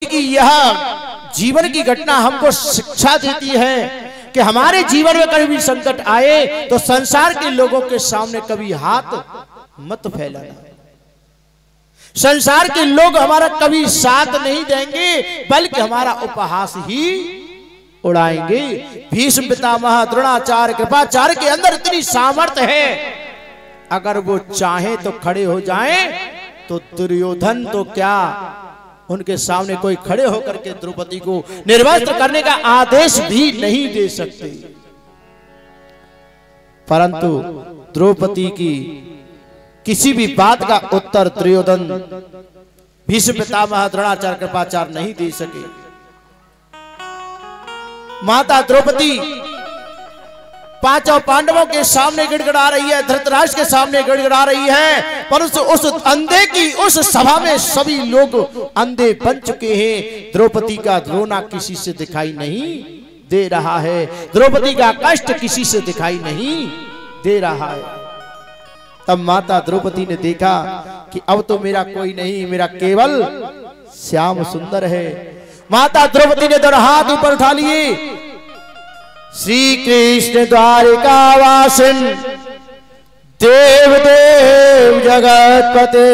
कि यह जीवन की घटना हमको शिक्षा देती है कि हमारे जीवन में कभी भी संकट आए तो संसार के लोगों के सामने कभी हाथ मत फैलाना। संसार के लोग हमारा कभी साथ नहीं देंगे बल्कि हमारा उपहास ही उड़ाएंगे। भीष्म पितामह, द्रोणाचार्य, कृपाचार्य के अंदर इतनी सामर्थ्य है, अगर वो चाहे तो खड़े हो जाएं तो दुर्योधन तो क्या उनके सामने कोई खड़े होकर के द्रौपदी को निर्वस्त्र करने का आदेश भी नहीं दे सकते। परंतु द्रौपदी की किसी भी बात का उत्तर दुर्योधन, भीष्म पितामह, द्रोणाचार्य, कृपाचार्य नहीं दे सके। माता द्रौपदी पांचों पांडवों के सामने गिड़गिड़ा रही है, धृतराष्ट्र के सामने गिड़गिड़ा रही है, पर उस अंधे की उस सभा में सभी लोग अंधे बन चुके हैं। द्रौपदी का रोना किसी से दिखाई नहीं दे रहा है, द्रौपदी का कष्ट किसी से दिखाई नहीं दे रहा है। तब माता द्रौपदी ने देखा कि अब तो मेरा कोई नहीं, मेरा केवल श्याम सुंदर है। माता द्रौपदी ने दोनों हाथ ऊपर उठा लिए। श्री कृष्ण द्वारिकावासिन देव देव जगतपते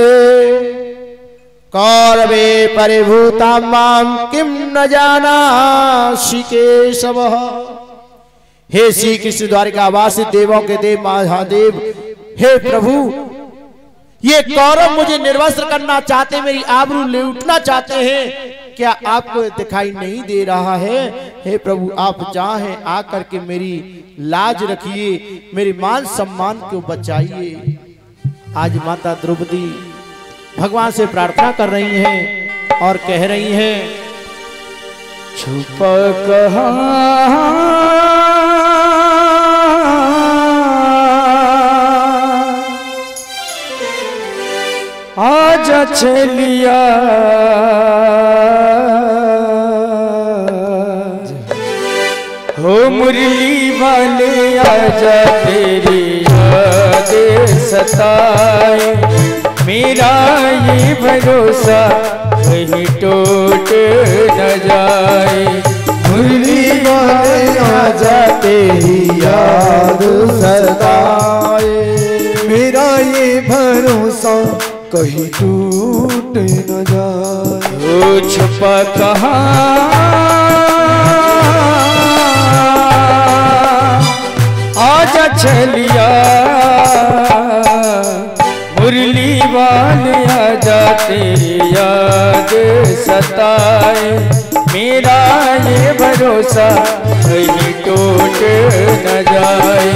कौरवे परिभूता माम किम न जानासि केशवः। हे श्री कृष्ण द्वारिकावासी, देवों के देव महादेव, हे प्रभु, ये कौरव मुझे निर्वस्त्र करना चाहते, मेरी आबरू लूटना चाहते हैं, क्या आपको दिखाई नहीं दे रहा है? हे प्रभु, आप चाहें आकर के मेरी लाज रखिए, मेरे मान सम्मान को बचाइए। आज माता द्रौपदी भगवान से प्रार्थना कर रही हैं और कह रही हैं, छुप कहाँ आजा चलिया, हो मुरली वाले आजा, तेरी याद सताए, मेरा ये भरोसा कहीं टूट न जाए। मुरली वाले आजा, तेरी याद सताए, मेरा ये भरोसा कहीं टूट न जाए। वो छुपा कहाँ आजा चलिया, मुरली वाले आजा, तेरी याद सताए, मेरा ये भरोसा कहीं टूट न जाए।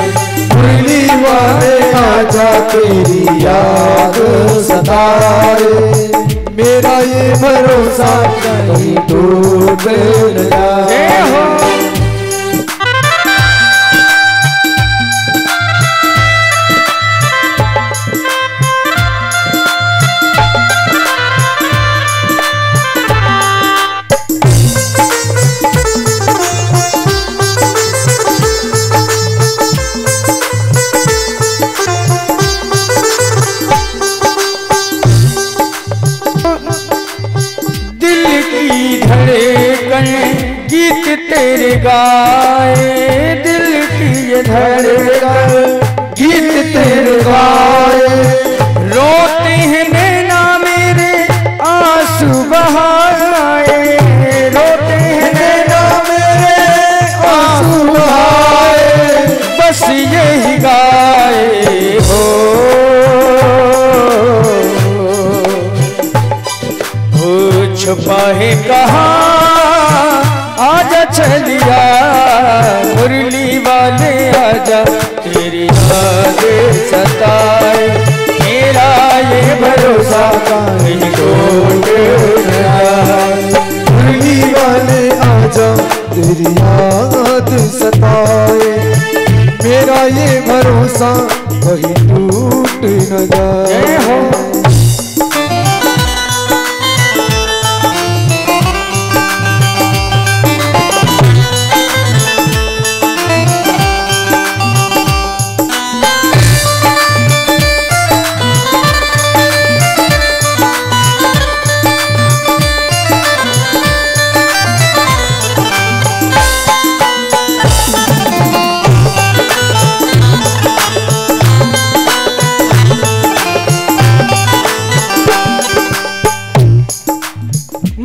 मुरली वाले आजा, तेरी याद सताए, मेरा ये भरोसा कहीं टूट न जाए। गीत तेरे गाए, दिल की ये धड़कन गीत तेरे गाए, रोते हैं नैना मेरे आंसू बहाए, रोते हैं नैना मेरे आंसू बहाए, बस यही गाए हो छुपा है कहाँ आजा चलिया, मुरली वाले आजा, तेरी याद सताए, मेरा ये भरोसा कहीं टूट न जाए। मुरली वाले आजा, तेरी याद सताए, मेरा ये भरोसा कहीं टूट न जाए।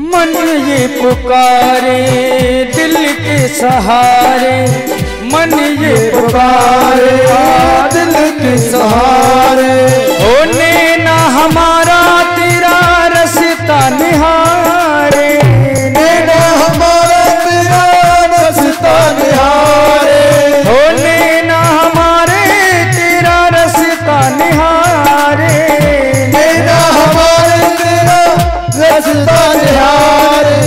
मन ये पुकारे दिल के सहारे, मन ये पुकारे दिल के सहारे, होने ना हमारा तेरा रास्ता निहारे, नैना हमारा तेरा रास्ता निहारे, होने ना हमारे तेरा रास्ता निहारे, नैना हमारे तेरा रास्ता निहारे,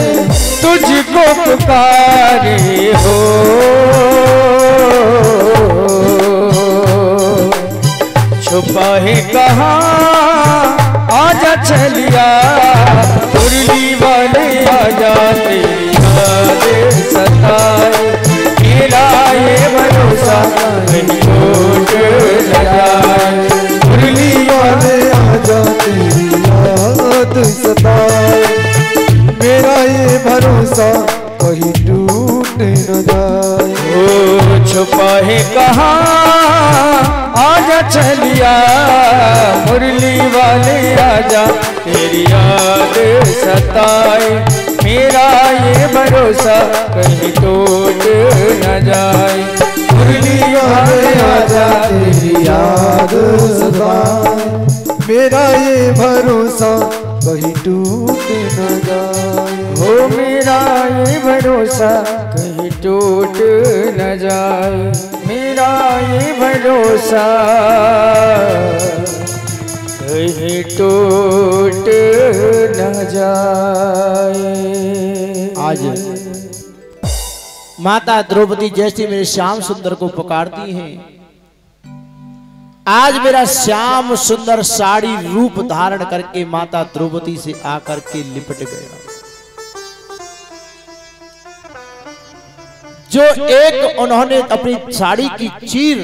तुझको पुकारे हो छुपा है कहाँ आजा चलिया, मुरली वाले आजा तेरी याद सताए, मेरा ये भरोसा कहीं टूट न जाए, मुरली वाले आजा तेरी याद सताए, मेरा ये भरोसा कहीं टूट न जाए। ओ छुपा है कहाँ आजा चलिया, मुरली वाले आजा तेरी याद सताए, मेरा ये भरोसा कहीं टूट न जाए, मुरली वाले आजा तेरी याद सताए, मेरा ये भरोसा कहीं टूट न जाए। हो मेरा ये भरोसा कहीं टूट न जाए, मेरा ये भरोसा कहीं टूट न जाए। आज माता द्रौपदी जैसी मेरे श्याम सुंदर को पुकारती हैं, आज मेरा श्याम सुंदर साड़ी रूप धारण करके माता द्रौपदी से आकर के लिपट गया। जो एक उन्होंने अपनी साड़ी की चीर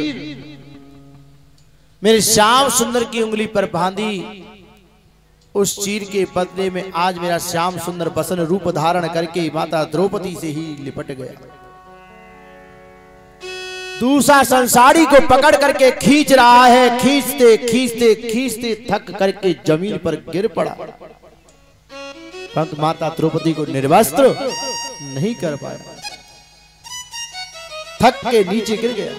मेरे श्याम सुंदर की उंगली पर बांधी, उस चीर के बदले में आज मेरा श्याम सुंदर बसन रूप धारण करके माता द्रौपदी से ही लिपट गया। दूसरा संसारी को पकड़ करके खींच रहा है, खींचते खींचते खींचते थक करके जमीन पर गिर पड़ा, परंतु माता द्रौपदी को निर्वस्त्र नहीं कर पाया, थक के नीचे गिर गया।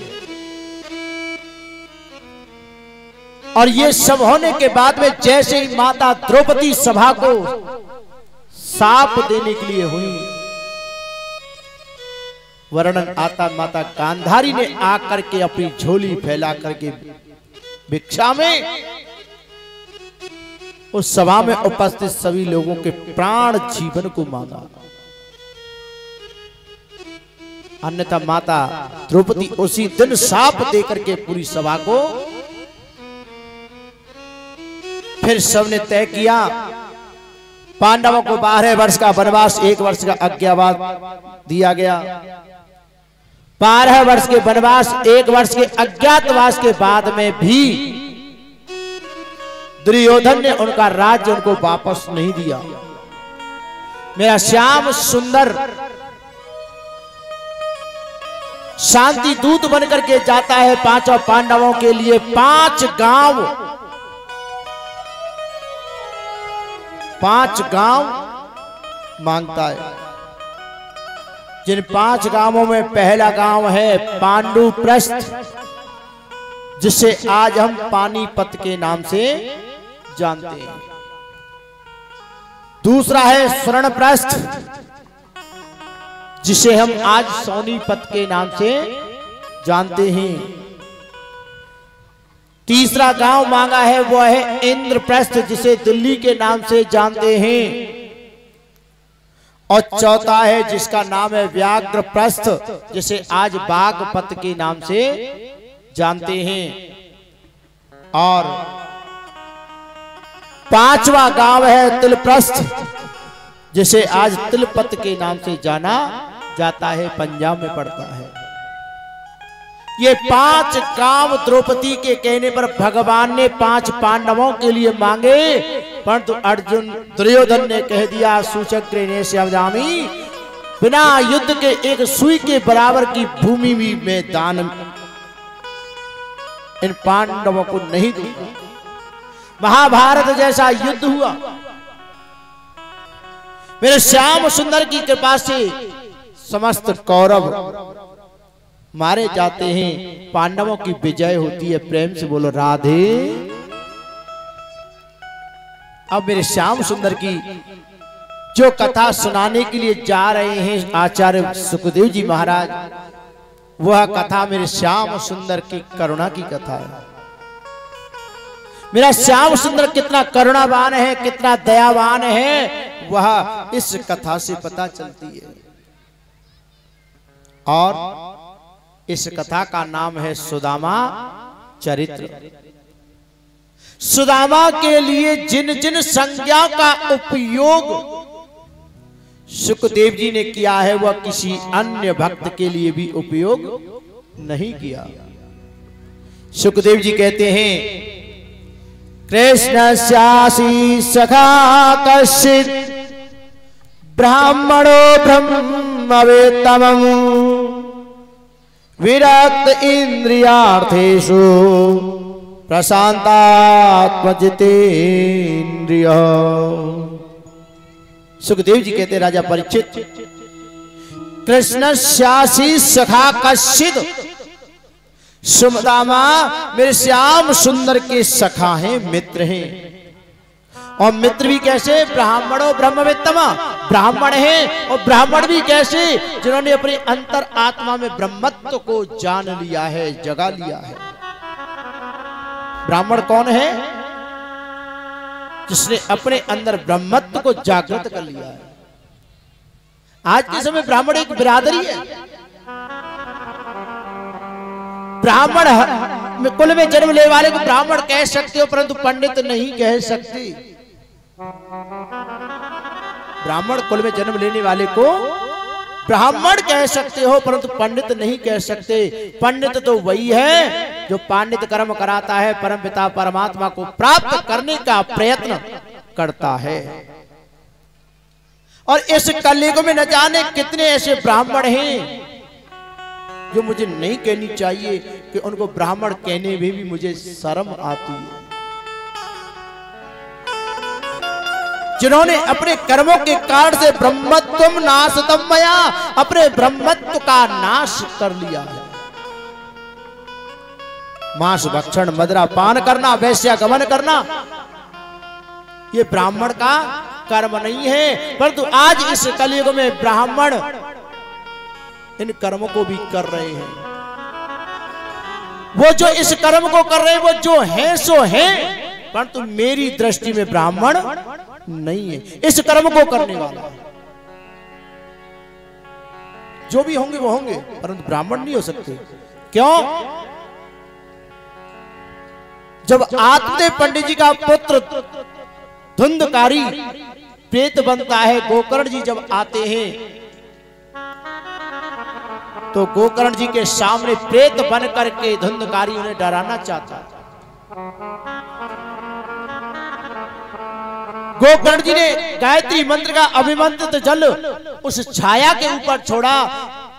और ये सब होने के बाद में जैसे ही माता द्रौपदी सभा को साप देने के लिए हुई, वर्णन आता माता गांधारी ने आकर के अपनी झोली फैला करके भिक्षा में उस सभा में उपस्थित सभी लोगों के प्राण जीवन को मांगा। अन्यथा माता द्रौपदी उसी दिन साप देकर के पूरी सभा को, फिर सबने तय किया पांडवों को 12 वर्ष का वनवास, 1 वर्ष का अज्ञातवास दिया गया। 12 वर्ष के वनवास, 1 वर्ष के अज्ञातवास के बाद में भी दुर्योधन ने उनका राज्य उनको वापस नहीं दिया। मेरा श्याम सुंदर शांति दूत बनकर के जाता है 5 पांडवों के लिए 5 गांव मांगता है, जिन 5 गांवों में पहला गांव है पांडुप्रस्थ, जिसे आज हम पानीपत के नाम से जानते हैं। दूसरा है स्वर्णप्रस्थ, जिसे हम आज सोनीपत के नाम से जानते हैं। तीसरा गांव मांगा है वो है इंद्रप्रस्थ, जिसे दिल्ली के नाम से जानते हैं। और चौथा है जिसका नाम है व्याघ्रप्रस्थ, जिसे आज बागपत के नाम से जानते हैं। और 5वां गांव है तिलप्रस्थ, जिसे आज तिलपत के नाम से जाना जाता है, पंजाब में पड़ता है। ये 5 गांव द्रौपदी के कहने पर भगवान ने 5 पांडवों के लिए मांगे, परंतु अर्जुन दुर्योधन ने कह दिया सूचक्रेणे श्यामजामी, बिना युद्ध के एक सुई के बराबर की भूमि भी में दान इन पांडवों को नहीं दूंगा। महाभारत जैसा युद्ध हुआ, मेरे श्याम सुंदर की कृपा से समस्त कौरव मारे जाते हैं, पांडवों की विजय होती है। प्रेम से बोलो राधे। अब मेरे श्याम सुंदर की जो कथा सुनाने के लिए जा रहे हैं आचार्य सुखदेव जी महाराज, वह कथा मेरे श्याम सुंदर की करुणा की कथा है। मेरा श्याम सुंदर कितना करुणावान है, कितना दयावान है, वह इस कथा से पता चलती है। और इस कथा का नाम है सुदामा चरित्र। सुदामा के लिए जिन जिन संज्ञा का उपयोग सुखदेव जी ने किया है, वह किसी अन्य भक्त के लिए भी उपयोग नहीं किया। सुखदेव जी कहते हैं, कृष्ण स्यासी सखा कश्चित् ब्राह्मणो ब्रह्मवेत्तमं विरक्त इंद्रियार्थेषु प्रशांतात्मजितेन्द्रिय। सुखदेव जी कहते राजा परीक्षित, कृष्ण श्यासी सखा कश्चित्, सुदामा मेरे श्याम सुंदर के सखा हैं, मित्र हैं। और मित्र भी कैसे? ब्राह्मणों ब्रह्मवेत्तमा, ब्राह्मण हैं। और ब्राह्मण भी कैसे? जिन्होंने अपनी अंतर आत्मा में ब्रह्मत्व को जान लिया है, जगा लिया है। ब्राह्मण कौन है? जिसने अपने अंदर ब्रह्मत्व को जागृत कर लिया है। आज के समय ब्राह्मण एक बिरादरी है। ब्राह्मण कुल में जन्म लेने वाले को ब्राह्मण कह सकते हो, परंतु पंडित नहीं कह सकते। ब्राह्मण कुल में जन्म लेने वाले को ब्राह्मण कह सकते हो, परंतु पंडित नहीं कह सकते। पंडित तो वही है जो पांडित कर्म कराता है, परमपिता परमात्मा को प्राप्त करने का प्रयत्न करता है। और इस कलयुग में न जाने कितने ऐसे ब्राह्मण हैं जो मुझे नहीं कहनी चाहिए कि उनको ब्राह्मण कहने में भी मुझे शर्म आती है, जिन्होंने अपने कर्मों के कारण से ब्रह्मत्वम नाशतम मया, अपने ब्रह्मत्व का नाश कर लिया है। मांस भक्षण, मदिरा पान करना, वैश्यागमन करना, ये ब्राह्मण का कर्म नहीं है। परंतु आज इस कलयुग में ब्राह्मण इन कर्मों को भी कर रहे हैं। वो जो इस कर्म को कर रहे हैं, वो जो है सो है, परंतु मेरी दृष्टि में ब्राह्मण नहीं है। इस कर्म को करने वाला जो भी होंगे वो होंगे, परंतु ब्राह्मण नहीं हो सकते। क्यों? जब आत्मदेव पंडित जी का पुत्र धुंधकारी प्रेत बनता है, गोकर्ण जी जब आते हैं तो गोकर्ण जी के सामने प्रेत बन करके धुंधकारी उन्हें डराना चाहता। गोकर्ण जी ने गायत्री मंत्र का अभिमंत्रित जल उस छाया के ऊपर छोड़ा।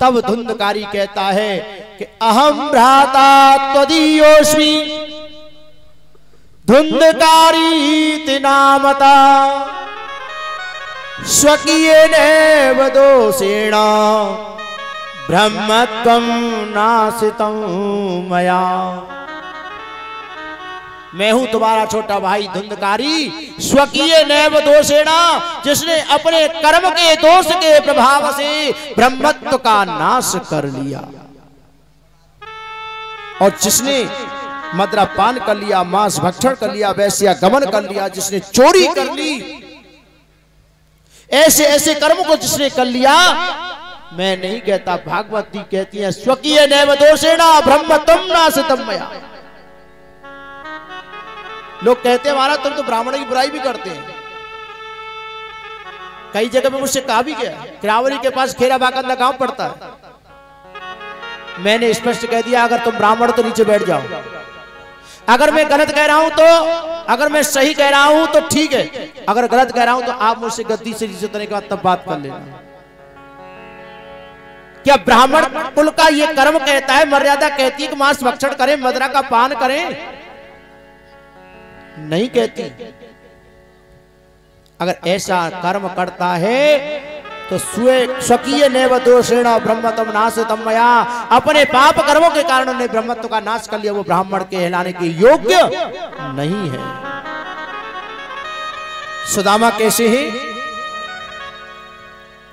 तब धुंधकारी कहता है कि अहम भ्राता त्वदीयोस्मि धुंधकारी नामता स्वकीयेन दोषेण ब्रह्मत्वं नाशितं मया। मैं हूं तुम्हारा छोटा भाई धुंधकारी, स्वकीय नैव दोषेणा, जिसने अपने कर्म के दोष के प्रभाव से ब्रह्मत्व का नाश कर लिया। और जिसने मदिरा पान कर लिया, मांस भक्षण कर लिया, वैश्यागमन कर लिया, जिसने चोरी कर ली, ऐसे ऐसे कर्म को जिसने कर लिया, मैं नहीं कहता, भागवती कहती है स्वकीय नैव दोषेणा ब्रह्मत्वं नाशितं मया। लोग कहते हैं महाराज तुम तो ब्राह्मण की बुराई भी करते हैं। कई जगह में मुझसे कहा भी गया, किरावली के पास खेरा बाकंदा गांव पड़ता है। मैंने स्पष्ट कह दिया अगर तुम ब्राह्मण तो नीचे बैठ जाओ। अगर मैं गलत कह रहा हूं तो, अगर मैं सही कह रहा हूं तो ठीक है, अगर गलत कह रहा हूं तो आप मुझसे गद्दी से नीचे उतरने के बाद तब बात कर लेना। क्या ब्राह्मण कुल का ये कर्म कहता है, मर्यादा कहती है कि मांस भक्षण करें, मदिरा का पान करें? नहीं कहती। अगर ऐसा कर्म करता है तो स्वकीय नैव दोषेण ब्रह्मत्वं नाशितं मया, अपने पाप कर्मों के कारण उन्हें ब्रह्मत्व का नाश कर लिया, वो ब्राह्मण के कहलाने के योग्य नहीं है। सुदामा कैसे है?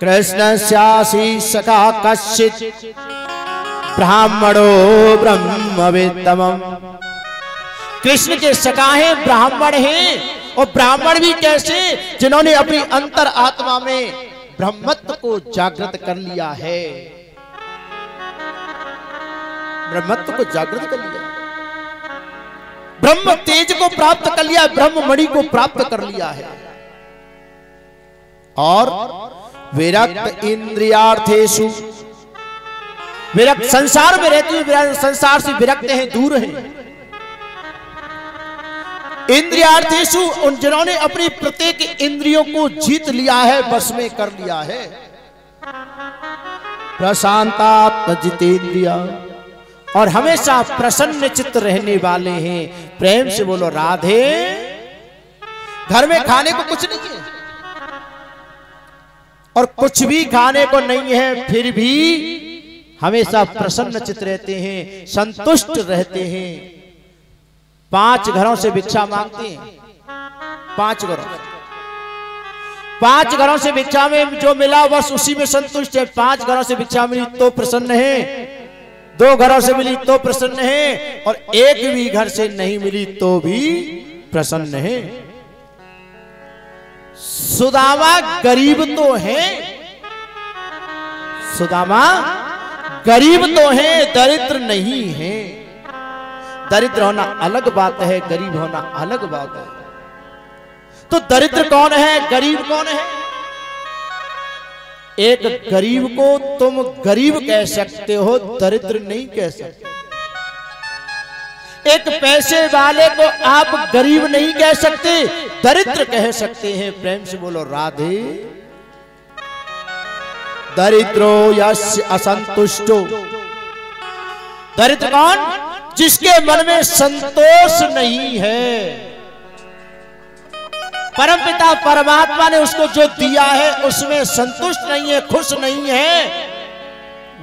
कृष्णस्यासि सखा कश्चित् ब्राह्मणो ब्रह्मवेत्तमम्। कृष्ण के सखा हैं, ब्राह्मण हैं, और ब्राह्मण भी कैसे? जिन्होंने अपनी अंतर आत्मा में ब्रह्मत्व को जागृत कर लिया है, ब्रह्मत्व को जागृत कर लिया, ब्रह्म तेज को प्राप्त कर लिया, ब्रह्म मणि को प्राप्त कर लिया है। और विरक्त इंद्रियार्थेषु, विरक्त संसार में रहते हुए संसार से विरक्त हैं, दूर हैं। इंद्रियार्थेषु, उन जिन्होंने अपनी प्रत्येक इंद्रियों को जीत लिया है, बस में कर लिया है। प्रशांतात्म जितेंद्रिया, और हमेशा प्रसन्न चित्त रहने वाले हैं। प्रेम से बोलो राधे। घर में खाने को कुछ नहीं है और कुछ भी खाने को नहीं है, फिर भी हमेशा प्रसन्न चित्त रहते हैं, संतुष्ट रहते हैं। 5 घरों से भिक्षा मांगते हैं, 5 घरों से भिक्षा में जो मिला बस उसी में संतुष्ट है। 5 घरों से भिक्षा मिली तो प्रसन्न है, 2 घरों से मिली तो प्रसन्न है, और 1 भी घर से नहीं मिली तो भी प्रसन्न है। सुदामा गरीब तो है, सुदामा गरीब तो है, दरिद्र नहीं है। दरिद्र होना अलग बात है, गरीब होना अलग बात है। तो दरिद्र कौन है, गरीब कौन है? एक गरीब को तुम गरीब कह सकते हो, दरिद्र नहीं कह सकते। एक पैसे वाले को आप गरीब नहीं कह सकते, दरिद्र कह सकते हैं। प्रेम से बोलो राधे। दरिद्रो यस्य असंतुष्टो, दरिद्र कौन? जिसके मन में संतोष नहीं है। परमपिता परमात्मा ने उसको जो दिया है उसमें संतुष्ट नहीं है, खुश नहीं है,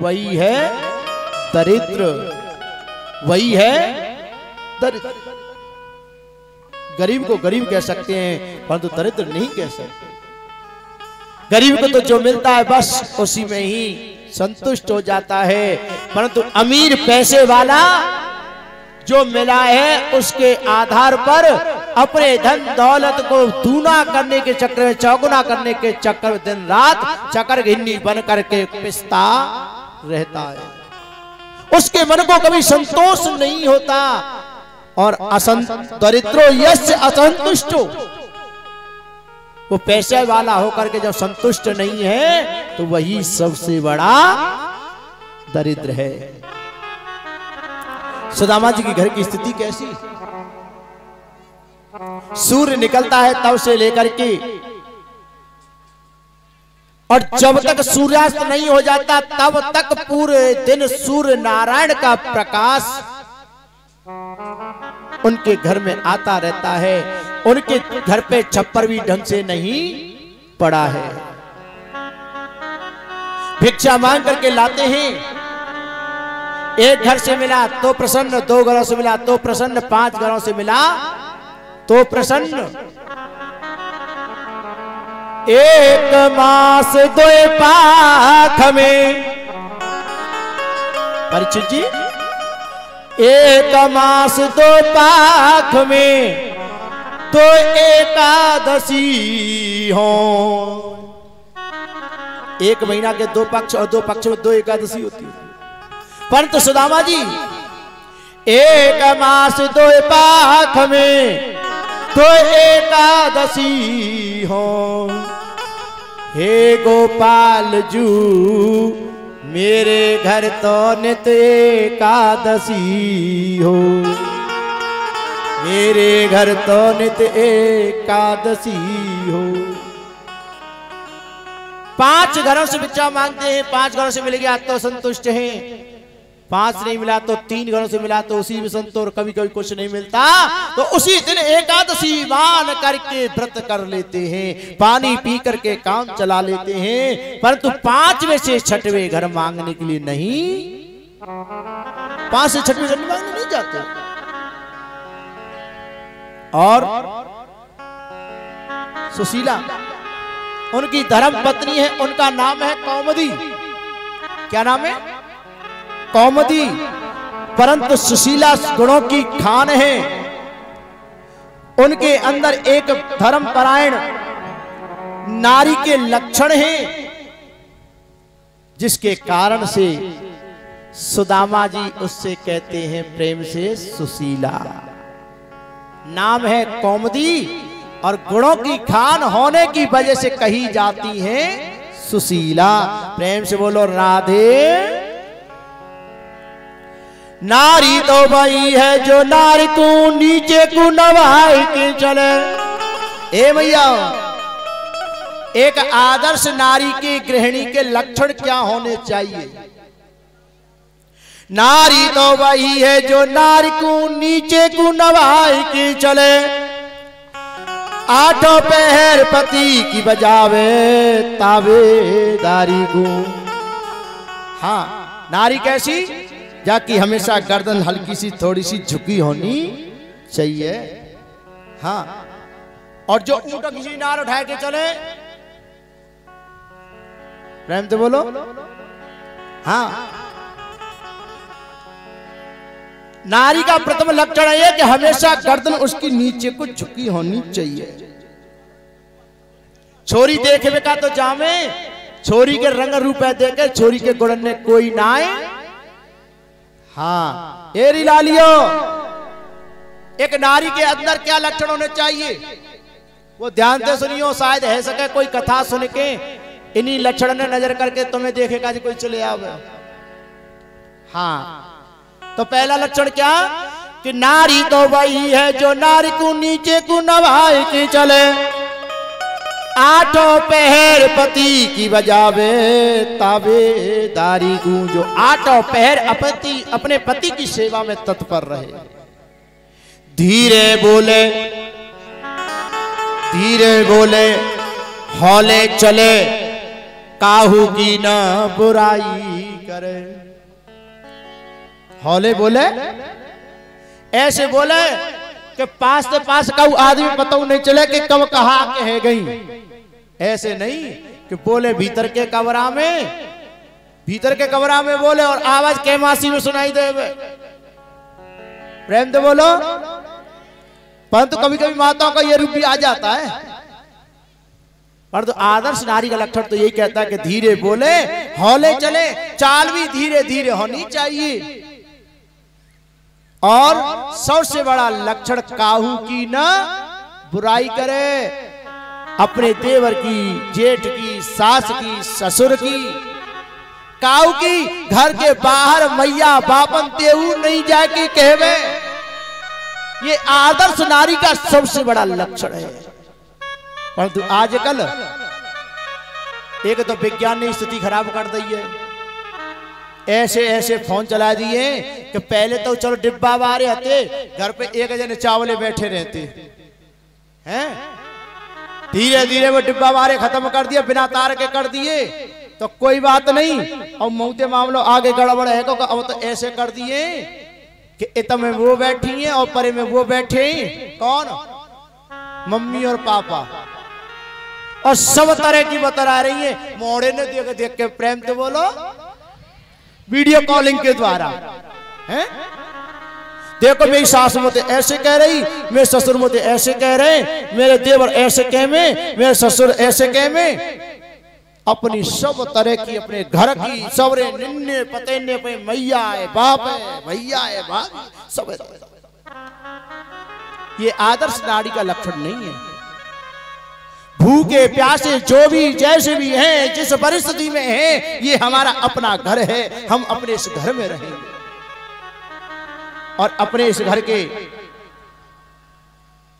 वही है दरिद्र, वही है दरिद्र। गरीब को गरीब कह सकते हैं परंतु दरिद्र नहीं कह सकते। गरीब को तो जो मिलता है बस उसी में ही संतुष्ट हो जाता है, परंतु अमीर पैसे वाला जो मिला है उसके आधार पर अपने धन दौलत को दूना करने के चक्कर में, चौगुना करने के चक्कर में दिन रात चक्कर घिन्नी बन करके पिसता रहता है। उसके मन को कभी संतोष नहीं होता। और दरिद्रो यस्य असंतुष्टो, वो पैसे वाला होकर के जब संतुष्ट नहीं है तो वही सबसे बड़ा दरिद्र है। सुदामा जी के घर की स्थिति कैसी? सूर्य निकलता है तब से लेकर के और जब तक सूर्यास्त नहीं हो जाता तब तक पूरे दिन सूर्य नारायण का प्रकाश उनके घर में आता रहता है। उनके घर पे छप्पर भी ढंग से नहीं पड़ा है। भिक्षा मांग करके लाते हैं, एक घर से मिला तो प्रसन्न, 2 घरों से मिला तो प्रसन्न, 5 घरों से मिला तो प्रसन्न। 1 मास 2 पाख में, परीक्षित जी, 1 मास 2 पाख में तो एकादशी हो। 1 महीना के 2 पक्ष और 2 पक्ष में 2 एकादशी होती है। परंतु सुदामा जी 1 मास 2 पाख में तो एकादशी हो। हे गोपाल जू मेरे घर तो नित एकादशी हो, मेरे घर तो नित एकादशी हो। 5 घरों से भिक्षा मांगते हैं, 5 घरों से मिल गया तो संतुष्ट हैं। 5 नहीं मिला तो 3 घरों से मिला तो उसी में संतोष, कभी कभी कुछ नहीं मिलता तो उसी दिन एकादशी मान करके व्रत कर लेते हैं, पानी पी करके काम चला लेते हैं, परंतु 5वें से 6वें घर मांगने के लिए नहीं, 5 से 6वें घर मांगने नहीं जाते। और सुशीला उनकी धर्म पत्नी है, उनका नाम है कौमुदी। क्या नाम है? कौमुदी। परंतु सुशीला गुणों की खान है, उनके अंदर एक धर्मपरायण नारी के लक्षण हैं, जिसके कारण से सुदामा जी उससे कहते हैं प्रेम से सुशीला। नाम है कौमुदी और गुणों की खान होने की वजह से कही जाती है सुशीला। प्रेम से बोलो राधे। नारी तो वही है जो नारी को नीचे को नवाई के चले। ए भैया, एक आदर्श नारी की गृहिणी के लक्षण क्या होने चाहिए? नारी तो वही है जो नारी को नीचे को नवाई के चले, 8 पहर पति की बजावे तावेदारी को। हाँ, नारी कैसी? जाकि हमेशा गर्दन हल्की सी थोड़ी सी झुकी होनी चाहिए। हाँ, और जो ऊंट किसी नार उठा के चले, प्रेम से बोलो। हाँ, नारी का प्रथम लक्षण है कि हमेशा गर्दन उसकी नीचे को झुकी होनी चाहिए। छोरी देखे का तो जामे, छोरी के रंग रूप देखे छोरी के गुण ने कोई नाए। हाँ, एरी लालियो, एक नारी के अंदर क्या लक्षण होने चाहिए वो ध्यान से सुनियो, शायद है सके कोई कथा सुन के इन्हीं लक्षण ने नजर करके तुम्हें देखेगा जी कोई चले आवे। हाँ, तो पहला लक्षण क्या कि नारी तो वही है जो नारी को नीचे को नवाई के चले, 8 पहर पति की बजावे तावेदारी को। जो 8 पहर अपने पति की सेवा में तत्पर रहे, धीरे बोले हौले चले, काहू की न बुराई करे। हौले बोले, ऐसे बोले कि पास से पास का आदमी पता नहीं चले कि कब कहा कह गई। ऐसे नहीं कि बोले भीतर के कमरा में बोले और आवाज कैमासी में सुनाई दे। प्रेम से बोलो। परंतु कभी कभी माताओं का यह रूप भी आ जाता है, परंतु आदर्श नारी का लक्षण तो यही कहता है कि धीरे बोले हौले चले, चाल भी धीरे धीरे होनी चाहिए। और सबसे बड़ा लक्षण काहू की न बुराई करे, अपने देवर की, जेठ की, सास की, ससुर की, काऊ की घर के बाहर मैया बापन तेऊ नहीं जाके कहवे। ये आदर्श नारी का सबसे बड़ा लक्षण है। परंतु आजकल एक तो विज्ञान ने स्थिति खराब कर दी है, ऐसे ऐसे फोन चला दिए कि पहले तो चलो डिब्बा बारे आते, घर पे एक जने चावले बैठे रहते हैं, धीरे धीरे वो डिब्बा बारे खत्म कर दिया, बिना तार के कर दिए तो कोई बात नहीं। और मौते मामलो आगे गड़बड़ है तो अब तो ऐसे कर दिए कि इत में वो बैठी है और परे में वो बैठे। कौन? मम्मी और पापा, और सब तरह की बता रही है। मोड़े ने देख देख के प्रेम से बोलो, वीडियो कॉलिंग के द्वारा हैं। देखो मेरी सास मुझे ऐसे कह रही, मेरे ससुर मुझे ऐसे कह रहे, मेरे देवर ऐसे कह में, मेरे ससुर ऐसे कह में। अपनी सब तरह की अपने घर की सवरे निन्ने पतेने पे मैया है, बाप है, भैया है, बाप सब है। ये आदर्श नारी का लक्षण नहीं है। भूखे प्यासे जो भी जैसे भी हैं, जिस परिस्थिति में हैं, ये हमारा अपना घर है, हम अपने इस घर में रहेंगे और अपने इस घर के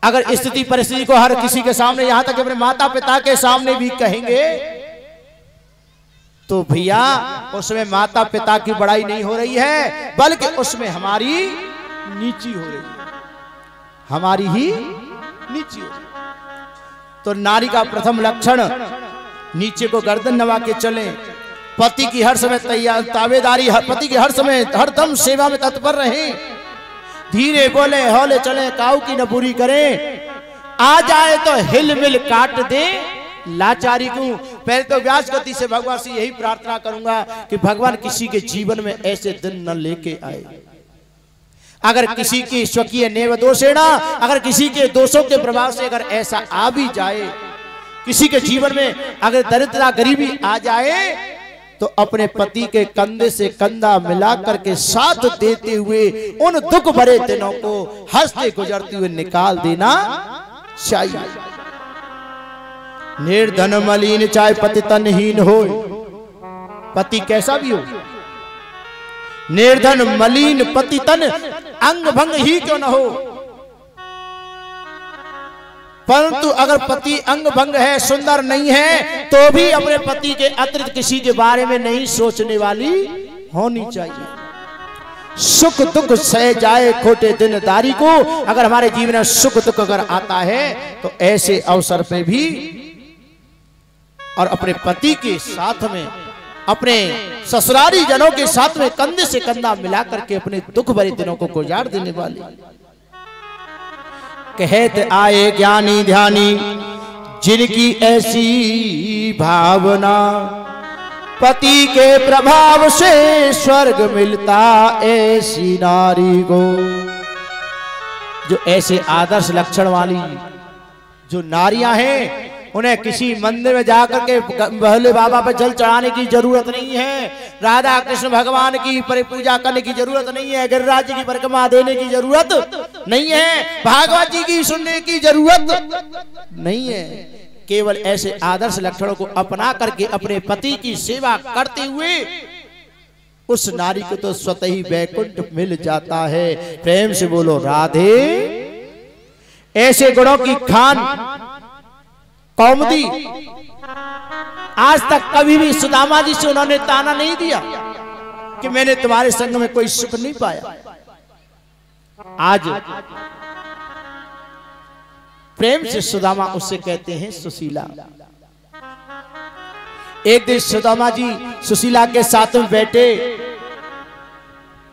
अगर स्थिति परिस्थिति को हर किसी के सामने, यहां तक अपने माता पिता के सामने भी कहेंगे तो भैया उसमें माता पिता की बड़ाई नहीं हो रही है, बल्कि उसमें हमारी नीची हो रही है, हमारी ही नीची हो रही है। तो नारी का प्रथम लक्षण नीचे को गर्दन नवा के चले, पति की हर समय तैयार ताबेदारी, पति की हर समय हरदम सेवा में तत्पर रहे, धीरे बोले हौले चले, काऊ की न पूरी करें, आ जाए तो हिल मिल काट दे लाचारी को। पहले तो व्यास गति से भगवान से यही प्रार्थना करूंगा कि भगवान किसी के जीवन में ऐसे दिन न लेके आए। अगर किसी की स्वकीय नेव दोषेणा, अगर किसी के दोषों के प्रभाव से अगर ऐसा आ भी जाए, किसी के जीवन में अगर दरिद्रता गरीबी आ जाए, तो अपने पति के कंधे से कंधा मिला करके साथ देते हुए उन दुख भरे दिनों को हंसते गुजरते हुए निकाल देना चाहिए। निर्धन मलिन चाहे पति तनहीन हो, पति कैसा भी हो, निर्धन मलिन पति तन अंग भंग ही क्यों न हो, परंतु अगर पति अंग भंग है, सुंदर नहीं है, तो भी अपने पति के अतिरिक्त किसी के बारे में नहीं सोचने वाली होनी चाहिए। सुख दुख सह जाए खोटे दिनदारी को। अगर हमारे जीवन में सुख दुख अगर आता है तो ऐसे अवसर पे भी और अपने पति के साथ में, अपने ससुराली जनों के साथ में कंधे से कंधा मिला करके अपने दुख भरे दिनों को गुजार देने वाली। कहते आए ज्ञानी ध्यानी जिनकी ऐसी भावना, पति के प्रभाव से स्वर्ग मिलता ऐसी नारी को। जो ऐसे आदर्श लक्षण वाली जो नारियां हैं, उन्हें किसी मंदिर में जाकर के भोले बाबा पर जल चढ़ाने की जरूरत नहीं है, राधा कृष्ण भगवान की पूजा करने की जरूरत नहीं है, गिरिराज जी की परिक्रमा देने की जरूरत नहीं है, भागवत जी की सुनने की जरूरत नहीं है। केवल ऐसे आदर्श लक्षणों को अपना करके अपने पति की सेवा करते हुए उस नारी को तो स्वतः ही वैकुंठ मिल जाता है। प्रेम से बोलो राधे। ऐसे गुणों की खान कौमुदी आज तक कभी भी सुदामा जी से उन्होंने ताना नहीं दिया कि मैंने तुम्हारे संग में कोई सुख नहीं पाया। आज प्रेम से सुदामा उससे कहते हैं सुशीला। एक दिन सुदामा जी सुशीला के साथ में बैठे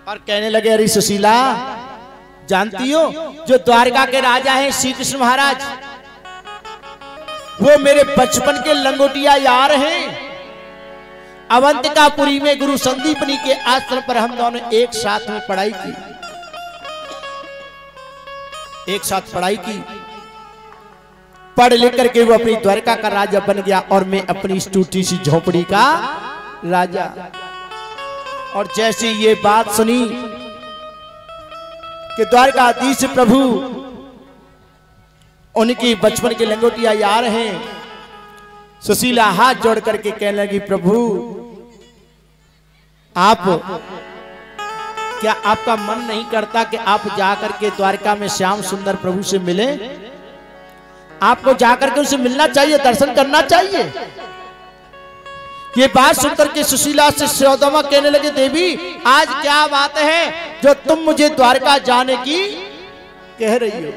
और कहने लगे, अरे सुशीला, जानती हो जो द्वारका के राजा हैं श्री कृष्ण महाराज, वो मेरे बचपन के लंगोटिया यार हैं। अवंतिकापुरी में गुरु संदीपनी के आश्रम पर हम दोनों एक साथ में पढ़ाई की, एक साथ पढ़ाई की। पढ़ लिख करके वो अपनी द्वारका का राजा बन गया और मैं अपनी टूटी सी झोपड़ी का राजा। और जैसे ये बात सुनी कि द्वारकाधीश प्रभु उनकी बचपन के लंगोटिया यार हैं, सुशीला हाथ जोड़ करके कहने लगी, प्रभु आप क्या आपका मन नहीं करता कि आप जाकर के द्वारका में श्याम सुंदर प्रभु से मिले? आपको जाकर के उनसे मिलना चाहिए, दर्शन करना चाहिए। ये बात सुनकर के सुशीला से सुदामा कहने लगे, देवी आज क्या बात है जो तुम मुझे द्वारका जाने की कह रही हो?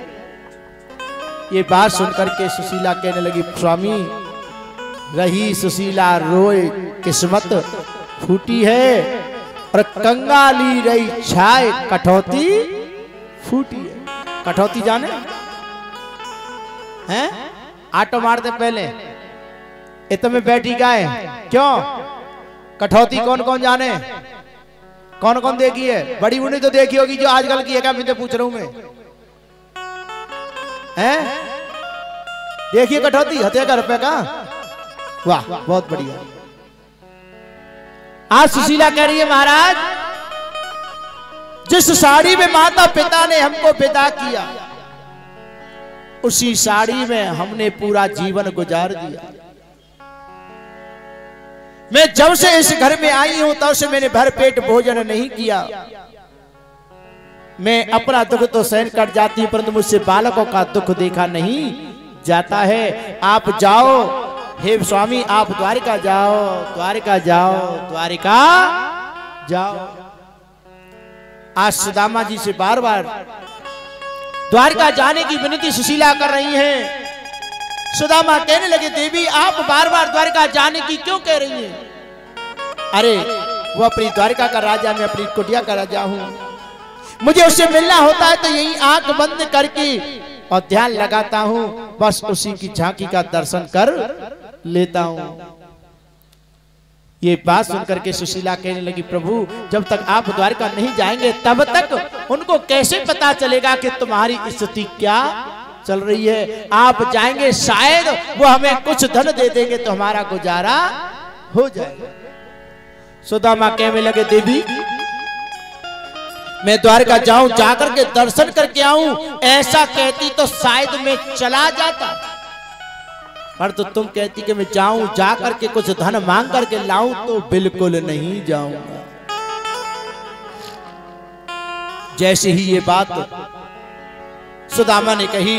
ये बात सुनकर के सुशीला कहने लगी, स्वामी रही सुशीला रोए किस्मत फूटी है, और कंगाली रही छाए कठौती फूटी है। कठौती जाने हैं? आटो मारते पहले इतने में बैठी गाय क्यों? कठौती कौन कौन जाने? कौन कौन देखी है? बड़ी उन्हें तो देखी होगी, जो आजकल की है क्या? मैं तो पूछ रहा हूं मैं, हैं? देखिए कठौती हत्या का रुपए का। वाह बहुत बढ़िया। आज सुशीला कह रही है, महाराज जिस साड़ी में माता पिता ने हमको विदा किया, उसी साड़ी में हमने पूरा जीवन गुजार दिया। मैं जब से इस घर में आई हूं तब से मैंने भर पेट भोजन नहीं किया। मैं अपना दुख तो सहन कर जाती हूं, परंतु मुझसे बालकों का दुख देखा नहीं जाता है। आप जाओ हे स्वामी आप द्वारिका जाओ, द्वारिका जाओ, द्वारिका जाओ। आज सुदामा जी से बार बार द्वारिका जाने की विनती सुशीला कर रही हैं। सुदामा कहने लगे देवी आप बार बार द्वारिका जाने की क्यों कह रही हैं? अरे वो अपनी द्वारिका का राजा, मैं अपनी कुटिया का राजा हूं। मुझे उससे मिलना होता है तो यही आंख बंद करके और ध्यान लगाता हूं, बस उसी की झांकी का दर्शन कर लेता हूं। ये बात सुनकर के सुशीला कहने लगी प्रभु जब तक आप द्वारका नहीं जाएंगे तब तक उनको कैसे पता चलेगा कि तुम्हारी स्थिति क्या चल रही है। आप जाएंगे शायद वो हमें कुछ धन दे देंगे तो हमारा गुजारा हो जाएगा। सुदामा कहने लगे देवी मैं द्वारका जाऊं, जाकर के दर्शन करके आऊं, ऐसा कहती तो शायद मैं चला जाता, पर तो तुम कहती कि मैं जाऊं, जाकर के कुछ धन मांग करके लाऊं, तो बिल्कुल नहीं जाऊंगा। जैसे ही ये बात सुदामा ने कही,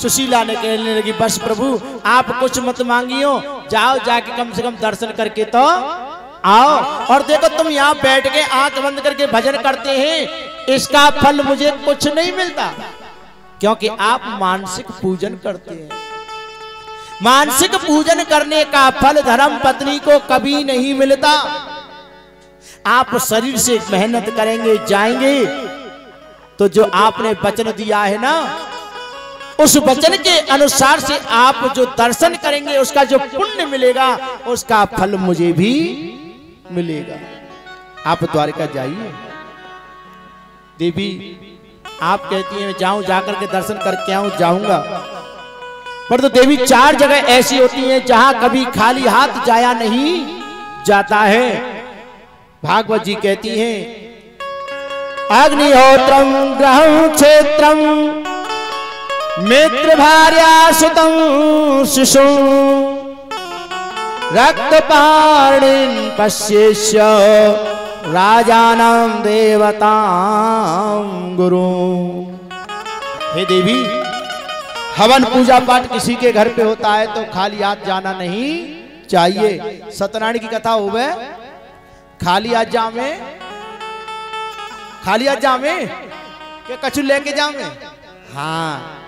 सुशीला ने कहने लगी बस प्रभु आप कुछ मत मांगियो, जाओ जाके कम से कम दर्शन करके तो आओ। और देखो तुम यहाँ बैठ के आंख बंद करके भजन करते हैं, इसका फल मुझे कुछ नहीं मिलता, क्योंकि आप मानसिक पूजन करते हैं। मानसिक पूजन करने का फल धर्म पत्नी को कभी नहीं मिलता। आप शरीर से मेहनत करेंगे, जाएंगे, तो जो आपने वचन दिया है ना, उस वचन के अनुसार से आप जो दर्शन करेंगे उसका जो पुण्य मिलेगा उसका फल मुझे भी मिलेगा। आप द्वारिका जाइए। देवी आप कहती हैं जाऊं, जाकर के दर्शन करके आऊं, जाऊंगा, पर तो देवी 4 जगह ऐसी होती हैं जहां कभी खाली हाथ जाया नहीं जाता है। भागवत जी कहती हैं अग्निहोत्रम ग्रहं क्षेत्रम मित्र भार्या सुतं शिशु रक्तपाणिन पश्येष्य राजानां देवतां गुरु। हे देवी हवन पूजा पाठ किसी के घर पे होता है तो खाली हाथ जाना नहीं चाहिए। सत्यनारायण की कथा हो गए, खाली हाथ जावे, खाली हाथ जावे के कछु लेके जावे। हाँ